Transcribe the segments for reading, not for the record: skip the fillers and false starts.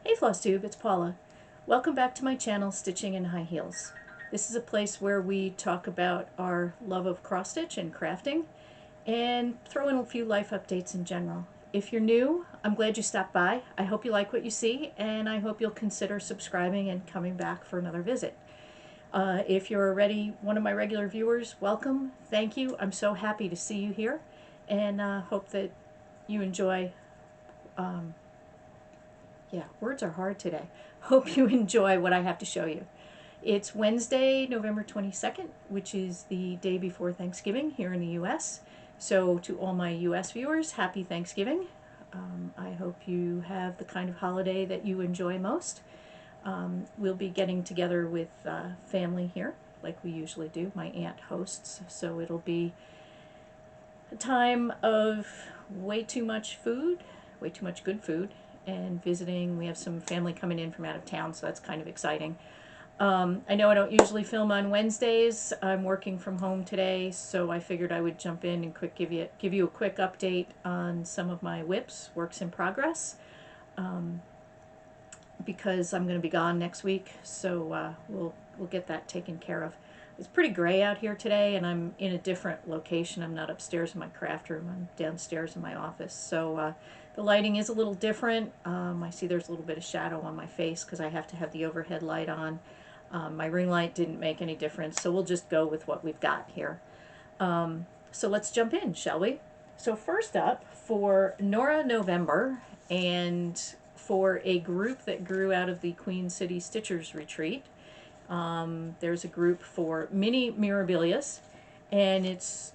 Hey FlossTube, it's Paula. Welcome back to my channel, Stitching in High Heels. This is a place where we talk about our love of cross stitch and crafting and throw in a few life updates in general. If you're new, I'm glad you stopped by. I hope you like what you see, and I hope you'll consider subscribing and coming back for another visit. If you're already one of my regular viewers, welcome. Thank you. I'm so happy to see you here, and hope that you enjoy yeah, words are hard today. Hope you enjoy what I have to show you. It's Wednesday, November 22nd, which is the day before Thanksgiving here in the U.S. So to all my U.S. viewers, happy Thanksgiving. I hope you have the kind of holiday that you enjoy most. We'll be getting together with family here, like we usually do. My aunt hosts, so it'll be a time of way too much food, way too much good food, and visiting. We have some family coming in from out of town, so that's kind of exciting. I know I don't usually film on Wednesdays. I'm working from home today, so I figured I would jump in and give you a quick update on some of my WIPs, works in progress, because I'm going to be gone next week, so we'll get that taken care of. It's pretty gray out here today, and I'm in a different location. I'm not upstairs in my craft room. I'm downstairs in my office, so the lighting is a little different. I see there's a little bit of shadow on my face because I have to have the overhead light on. My ring light didn't make any difference, so we'll just go with what we've got here. So let's jump in, shall we? So first up, for Nora November, and for a group that grew out of the Queen City Stitchers Retreat, there's a group for Mini Mirabilis, and it's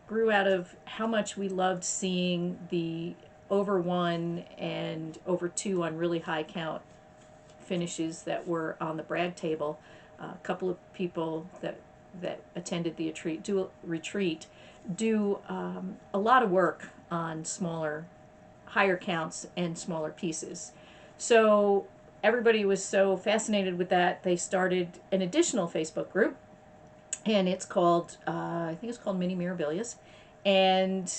grew out of how much we loved seeing the over 1 and over 2 on really high count finishes that were on the brag table. A couple of people that attended the retreat do a lot of work on smaller, higher counts and smaller pieces. So everybody was so fascinated with that, they started an additional Facebook group, and it's called, I think it's called Mini Mirabilis, and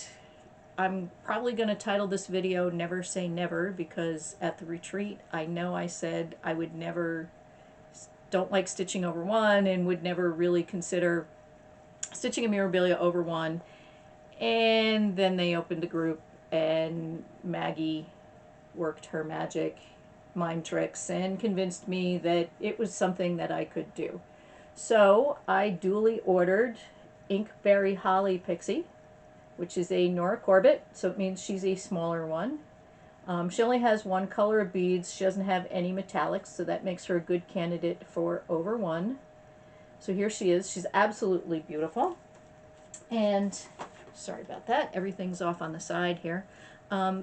I'm probably going to title this video Never Say Never, because at the retreat I know I said I would never, don't like stitching over 1 and would never really consider stitching a Mirabilia over 1, and then they opened a group and Maggie worked her magic mind tricks and convinced me that it was something that I could do. So I duly ordered Inkberry Holly Pixie, which is a Nora Corbett, so it means she's a smaller one. She only has 1 color of beads. She doesn't have any metallics, so that makes her a good candidate for over 1. So here she is. She's absolutely beautiful. And sorry about that. Everything's off on the side here.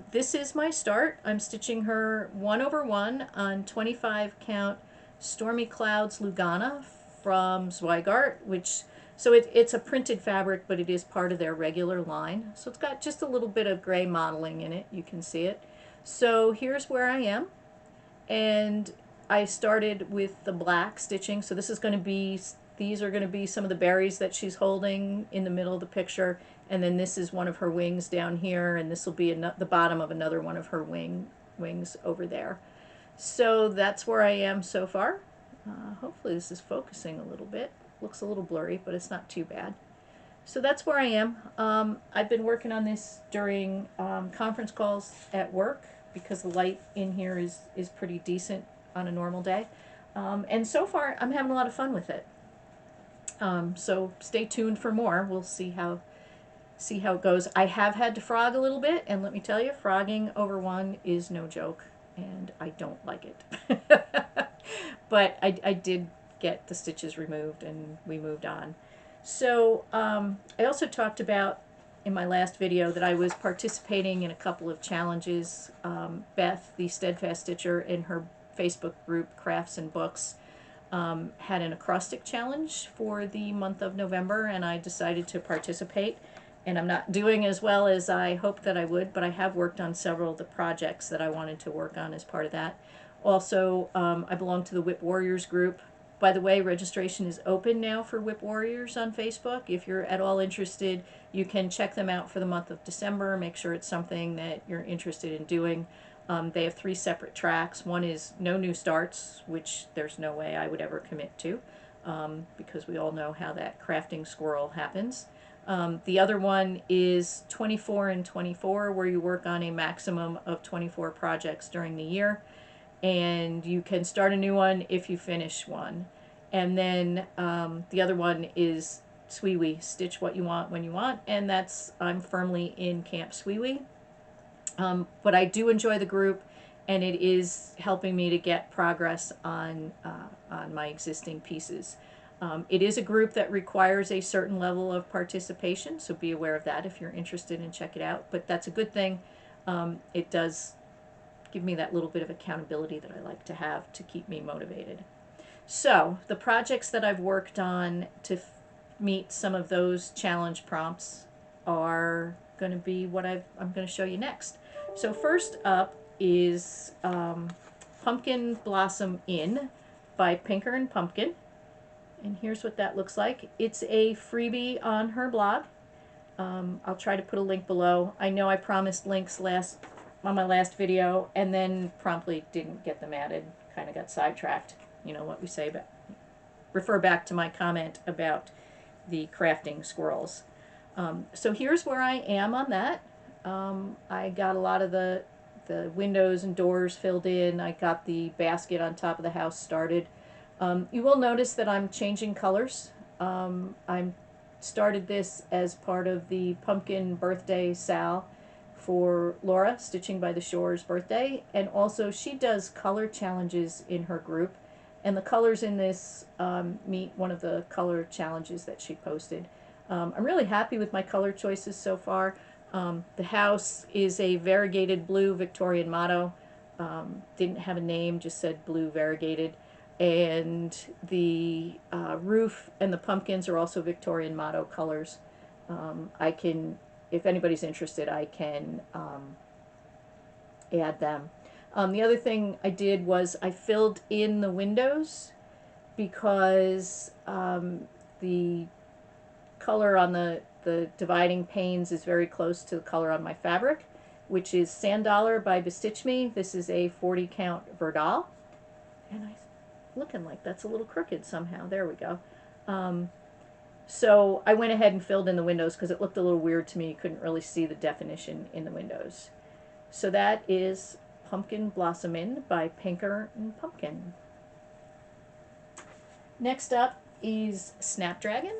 This is my start. I'm stitching her 1 over 1 on 25 count Stormy Clouds Lugana from Zweigart, so it's a printed fabric, but it is part of their regular line. So it's got just a little bit of gray modeling in it. You can see it. So here's where I am. And I started with the black stitching. So this is going to be, these are going to be some of the berries that she's holding in the middle of the picture. And then this is one of her wings down here, and this will be the bottom of another one of her wings over there. So that's where I am so far. Hopefully this is focusing a little bit. Looks a little blurry, but it's not too bad. So that's where I am. I've been working on this during conference calls at work because the light in here is pretty decent on a normal day. And so far I'm having a lot of fun with it. So stay tuned for more. We'll see how it goes. I have had to frog a little bit, and let me tell you, frogging over 1 is no joke, and I don't like it. But I did get the stitches removed, and we moved on. So I also talked about in my last video that I was participating in a couple of challenges. Beth, the Steadfast Stitcher, in her Facebook group Crafts and Books, had an acrostic challenge for the month of November, and I decided to participate. And I'm not doing as well as I hoped that I would, but I have worked on several of the projects that I wanted to work on as part of that. Also, I belong to the WIP Warriors group. By the way, registration is open now for WIP Warriors on Facebook. If you're at all interested, you can check them out for the month of December. Make sure it's something that you're interested in doing. They have 3 separate tracks. One is no new starts, which there's no way I would ever commit to, because we all know how that crafting squirrel happens. The other one is 24 and 24, where you work on a maximum of 24 projects during the year, and you can start a new one if you finish one. And then the other one is Swiwi, stitch what you want when you want, and I'm firmly in Camp Swiwi. But I do enjoy the group, and it is helping me to get progress on my existing pieces. It is a group that requires a certain level of participation, so be aware of that if you're interested and check it out. But that's a good thing. It does give me that little bit of accountability that I like to have to keep me motivated. So the projects that I've worked on to meet some of those challenge prompts are going to be what I'm going to show you next. So first up is Pumpkin Blossom Inn by Pinker and Pumpkin. And here's what that looks like. It's a freebie on her blog. I'll try to put a link below. I know I promised links on my last video and then promptly didn't get them added. Kind of got sidetracked. You know what we say, but refer back to my comment about the crafting squirrels. So here's where I am on that. I got a lot of the windows and doors filled in. I got the basket on top of the house started. You will notice that I'm changing colors. I started this as part of the pumpkin birthday sal for Laura, Stitching by the Shore's birthday, and also she does color challenges in her group, and the colors in this meet one of the color challenges that she posted. I'm really happy with my color choices so far. The house is a variegated blue Victorian motto. Didn't have a name, just said blue variegated. And the roof and the pumpkins are also Victorian motto colors. If anybody's interested, I can add them. The other thing I did was I filled in the windows because the color on the dividing panes is very close to the color on my fabric, which is Sand Dollar by Bestitch Me. This is a 40 count Verdal. And looking like that's a little crooked somehow. There we go. So I went ahead and filled in the windows because it looked a little weird to me. You couldn't really see the definition in the windows. So that is Pumpkin Blossom Inn by Pinker and Pumpkin. Next up is Snapdragon,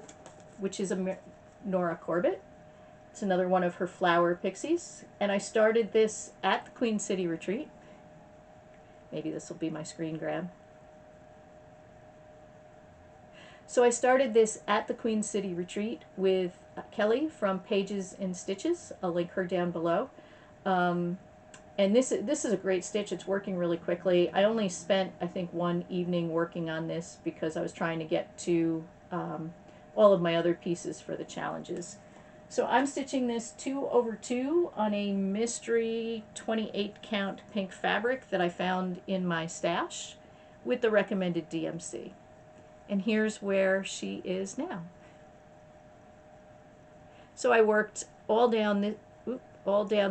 which is a Nora Corbett. It's another one of her flower pixies. And I started this at the Queen City Retreat. Maybe this will be my screen grab. So I started this at the Queen City Retreat with Kelly from Pages and Stitches. I'll link her down below. And this is a great stitch. It's working really quickly. I only spent, I think, one evening working on this because I was trying to get to all of my other pieces for the challenges. So I'm stitching this 2/2 on a mystery 28 count pink fabric that I found in my stash with the recommended DMC. And here's where she is now. So I worked all down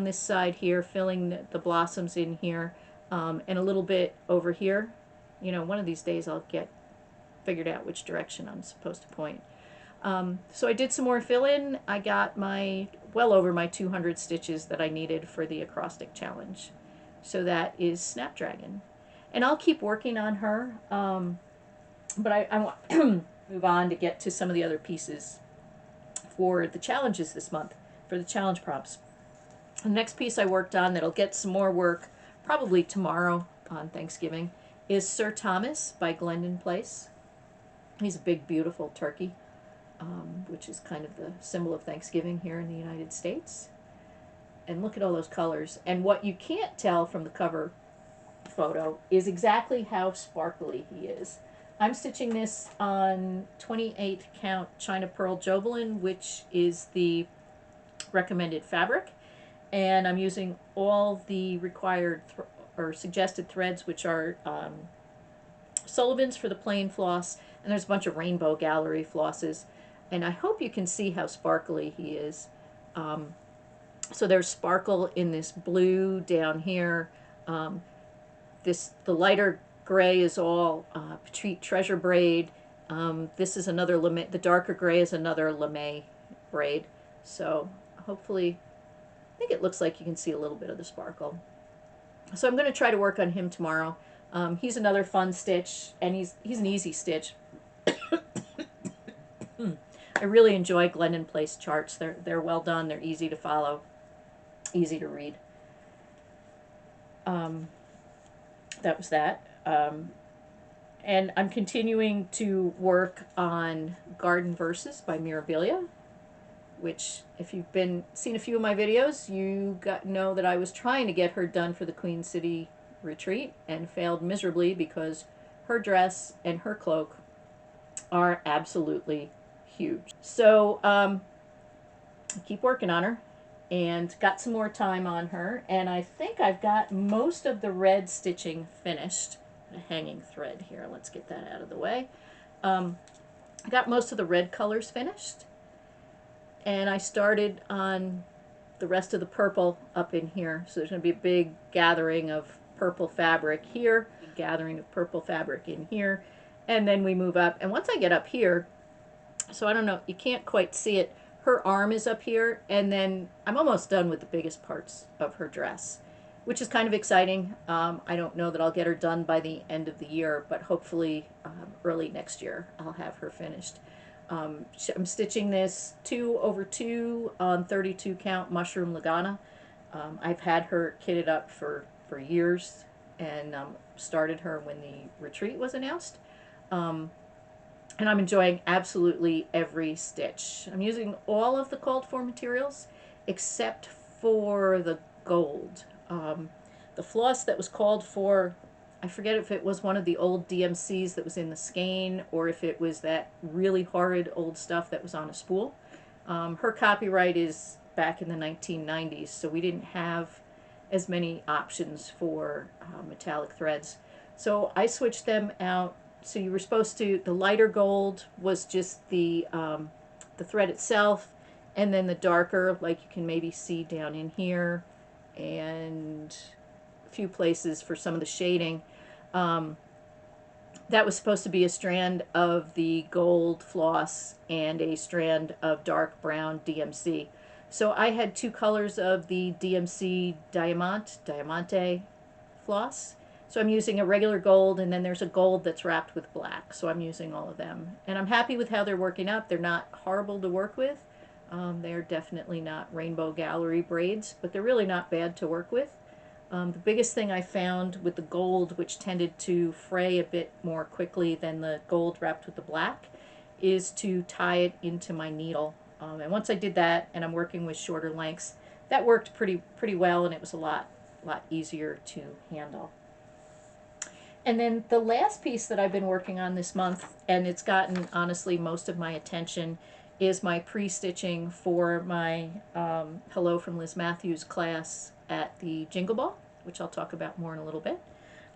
this side here, filling the blossoms in here, and a little bit over here. You know, one of these days I'll get figured out which direction I'm supposed to point. So I did some more fill-in. I got well over my 200 stitches that I needed for the acrostic challenge. So that is Snapdragon. And I'll keep working on her. But I want to move on to get to some of the other pieces for the challenges this month, for the challenge prompts. The next piece I worked on that'll get some more work probably tomorrow on Thanksgiving is Sir Thomas by Glendon Place. He's a big, beautiful turkey, which is kind of the symbol of Thanksgiving here in the United States. And look at all those colors. And what you can't tell from the cover photo is exactly how sparkly he is. I'm stitching this on 28 count China Pearl Jovelin, which is the recommended fabric, and I'm using all the required or suggested threads, which are Sullivan's for the plain floss, and there's a bunch of Rainbow Gallery flosses, and I hope you can see how sparkly he is. So there's sparkle in this blue down here. The lighter gray is all Petite Treasure braid. This is another lame. The darker gray is another lame braid. So hopefully, I think it looks like you can see a little bit of the sparkle. So I'm going to try to work on him tomorrow. He's another fun stitch, and he's an easy stitch. I really enjoy Glendon Place charts. They're well done. They're easy to follow, easy to read. That was that. And I'm continuing to work on Garden Verses by Mirabilia, which, if you've seen a few of my videos, you know that I was trying to get her done for the Queen City retreat and failed miserably because her dress and her cloak are absolutely huge. So I keep working on her and got some more time on her, and I think I've got most of the red stitching finished. A hanging thread here, let's get that out of the way. I got most of the red colors finished, and I started on the rest of the purple up in here. So there's going to be a big gathering of purple fabric here, a gathering of purple fabric in here, and then we move up. And once I get up here, so I don't know, you can't quite see it, her arm is up here, and then I'm almost done with the biggest parts of her dress, which is kind of exciting. I don't know that I'll get her done by the end of the year, but hopefully early next year I'll have her finished. I'm stitching this 2/2 on 32 count mushroom Lagana. I've had her kitted up for years, and started her when the retreat was announced. And I'm enjoying absolutely every stitch. I'm using all of the called for materials except for the gold. The floss that was called for, I forget if it was one of the old DMCs that was in the skein or if it was that really horrid old stuff that was on a spool. Her copyright is back in the 1990s, so we didn't have as many options for metallic threads. So I switched them out. So you were supposed to, the lighter gold was just the thread itself, and then the darker, like you can maybe see down in here, and a few places for some of the shading. That was supposed to be a strand of the gold floss and a strand of dark brown DMC. So I had two colors of the DMC Diamante floss. So I'm using a regular gold, and then there's a gold that's wrapped with black. So I'm using all of them. And I'm happy with how they're working up. They're not horrible to work with. They're definitely not Rainbow Gallery braids, but they're really not bad to work with. The biggest thing I found with the gold, which tended to fray a bit more quickly than the gold wrapped with the black, is to tie it into my needle. And once I did that, and I'm working with shorter lengths, that worked pretty well, and it was a lot easier to handle. And then the last piece that I've been working on this month, and it's gotten, honestly, most of my attention, is my pre-stitching for my Hello from Liz Matthews class at the Jingle Ball, which I'll talk about more in a little bit.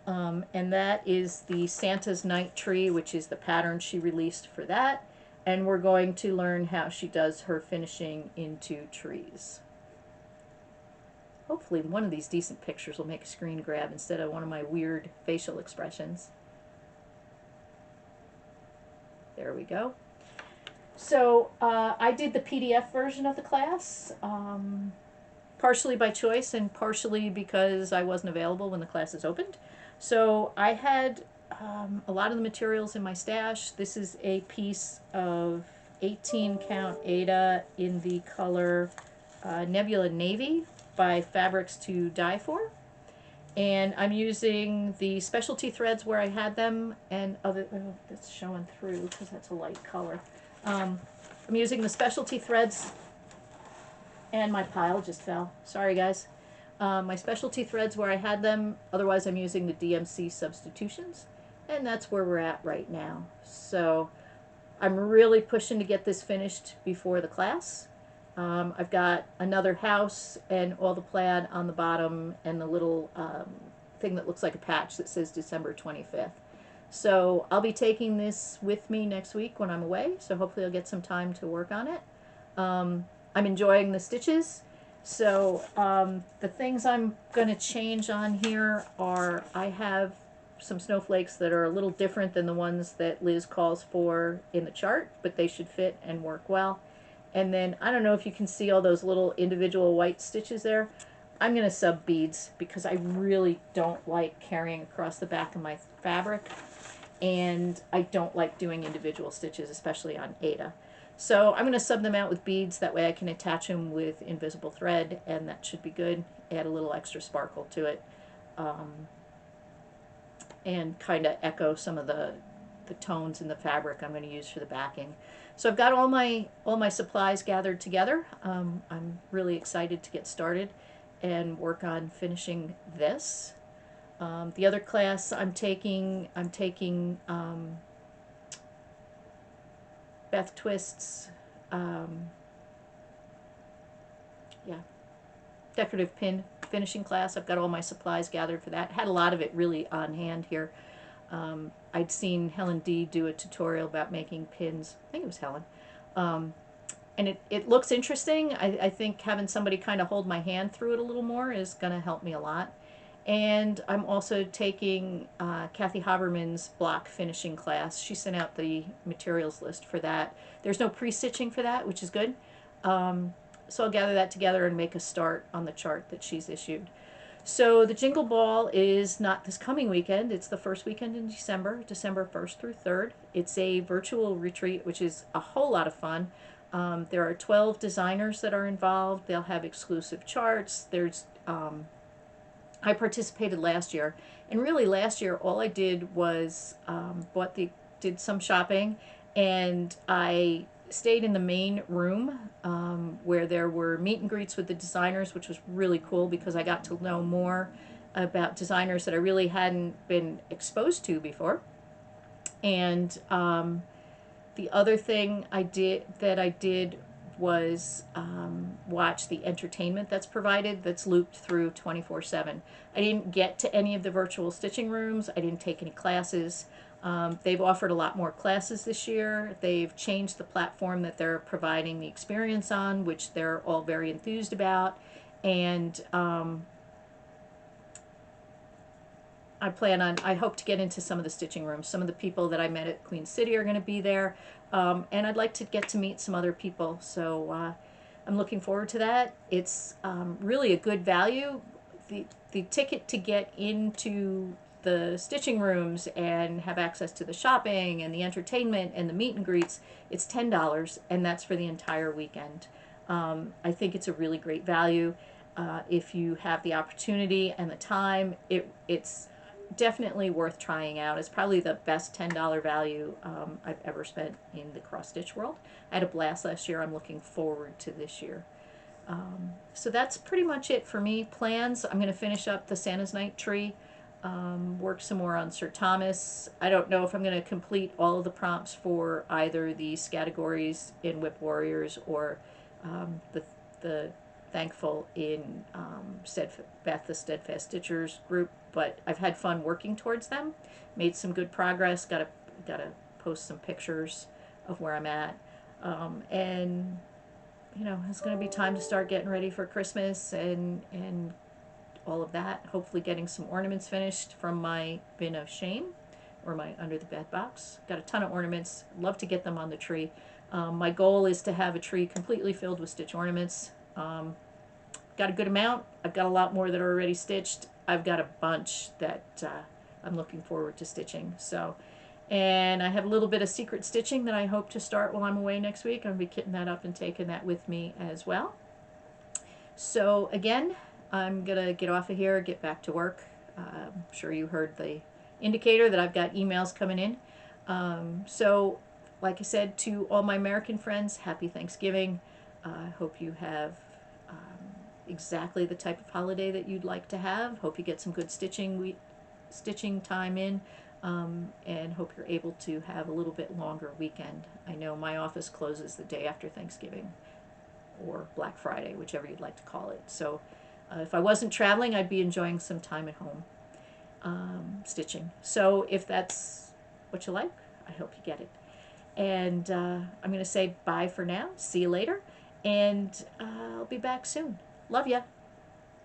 And that is the Santa's Night Tree, which is the pattern she released for that. And we're going to learn how she does her finishing into trees. Hopefully one of these decent pictures will make a screen grab instead of one of my weird facial expressions. There we go. So I did the PDF version of the class, partially by choice and partially because I wasn't available when the classes opened. So I had a lot of the materials in my stash. This is a piece of 18 count Aida in the color Nebula Navy by Fabrics to Die For. And I'm using the specialty threads where I had them, and that's showing through because that's a light color. I'm using the specialty threads, and my pile just fell. Sorry guys. My specialty threads where I had them, otherwise I'm using the DMC substitutions, and that's where we're at right now. So I'm really pushing to get this finished before the class. I've got another house and all the plaid on the bottom and the little thing that looks like a patch that says December 25th. So I'll be taking this with me next week when I'm away, so hopefully I'll get some time to work on it. I'm enjoying the stitches. So the things I'm going to change on here are I have some snowflakes that are a little different than the ones that Liz calls for in the chart, but they should fit and work well. And then I don't know if you can see all those little individual white stitches there. I'm going to sub beads because I really don't like carrying across the back of my fabric, and I don't like doing individual stitches, especially on Ada. So I'm going to sub them out with beads, that way I can attach them with invisible thread, and that should be good. Add a little extra sparkle to it, and kind of echo some of the tones in the fabric I'm going to use for the backing. So I've got all my supplies gathered together. I'm really excited to get started and work on finishing this. The other class I'm taking Beth Twist's, yeah, decorative pin finishing class. I've got all my supplies gathered for that. Had a lot of it really on hand here. I'd seen Helen D do a tutorial about making pins. I think it was Helen. And it looks interesting. I think having somebody kind of hold my hand through it a little more is going to help me a lot. And I'm also taking Kathy Haberman's block finishing class. She sent out the materials list for that. There's no pre-stitching for that, which is good. So I'll gather that together and make a start on the chart that she's issued. So the Jingle Ball is not this coming weekend. It's the first weekend in December, December 1st through 3rd. It's a virtual retreat, which is a whole lot of fun. There are 12 designers that are involved. They'll have exclusive charts. There's I participated last year, and really last year all I did was did some shopping, and I stayed in the main room where there were meet and greets with the designers, which was really cool because I got to know more about designers that I really hadn't been exposed to before. And the other thing I did was watch the entertainment that's provided, that's looped through 24/7. I didn't get to any of the virtual stitching rooms. I didn't take any classes. They've offered a lot more classes this year. They've changed the platform that they're providing the experience on, which they're all very enthused about. And I hope to get into some of the stitching rooms. Some of the people that I met at Queen City are going to be there. And I'd like to get to meet some other people. So I'm looking forward to that. It's really a good value. The ticket to get into the stitching rooms and have access to the shopping and the entertainment and the meet and greets, it's $10, and that's for the entire weekend. I think it's a really great value. If you have the opportunity and the time, it's definitely worth trying out. It's probably the best $10 value I've ever spent in the cross-stitch world. I had a blast last year. I'm looking forward to this year. So that's pretty much it for me. Plans, I'm going to finish up the Santa's Night tree, work some more on Sir Thomas. I don't know if I'm going to complete all of the prompts for either the categories in Whip Warriors or the Thankful in Beth the Steadfast Stitchers group, but I've had fun working towards them. Made some good progress. Gotta post some pictures of where I'm at, and you know, it's going to be time to start getting ready for Christmas and all of that. Hopefully getting some ornaments finished from my bin of shame or my under the bed box. Got a ton of ornaments. Love to get them on the tree. My goal is to have a tree completely filled with stitch ornaments. Got a good amount. I've got a lot more that are already stitched. I've got a bunch that I'm looking forward to stitching. So, and I have a little bit of secret stitching that I hope to start while I'm away next week. I'll be kitting that up and taking that with me as well. So again, I'm going to get off of here, get back to work. I'm sure you heard the indicator that I've got emails coming in. So like I said, to all my American friends, happy Thanksgiving. I hope you have exactly the type of holiday that you'd like to have. Hope you get some good stitching time in, and hope you're able to have a little bit longer weekend. I know my office closes the day after Thanksgiving or Black Friday, whichever you'd like to call it. So if I wasn't traveling, I'd be enjoying some time at home stitching. So if that's what you like, I hope you get it. And I'm going to say bye for now. See you later. And I'll be back soon. Love ya.